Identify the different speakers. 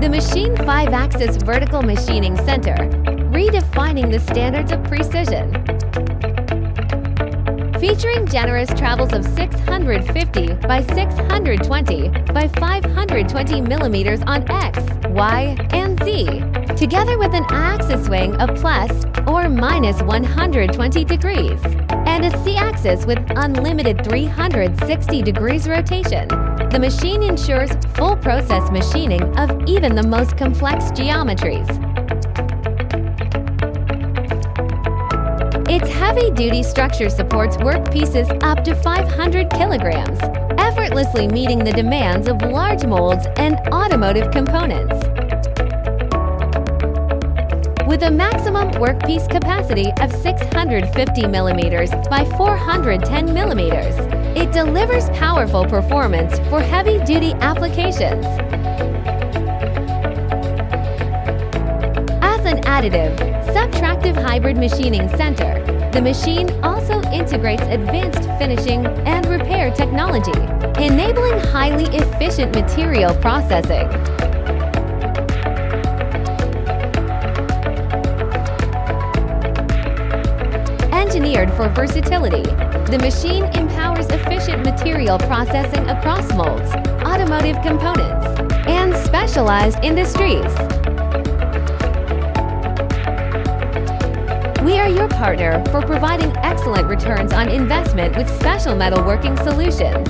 Speaker 1: The Machine 5-Axis Vertical Machining Center, redefining the standards of precision. Featuring generous travels of 650 by 620 by 520 millimeters on X, Y, and Z, together with an axis swing of plus or minus 120 degrees, and a Z-axis with unlimited 360 degrees rotation. The machine ensures full process machining of even the most complex geometries. Its heavy-duty structure supports workpieces up to 500 kilograms, effortlessly meeting the demands of large molds and automotive components. With a maximum workpiece capacity of 650 millimeters by 410 millimeters, it delivers powerful performance for heavy-duty applications. As an additive, Subtractive hybrid machining center, the machine also integrates advanced finishing and repair technology, enabling highly efficient material processing. Engineered for versatility, the machine empowers efficient material processing across molds, automotive components, and specialized industries. We are your partner for providing excellent returns on investment with special metalworking solutions.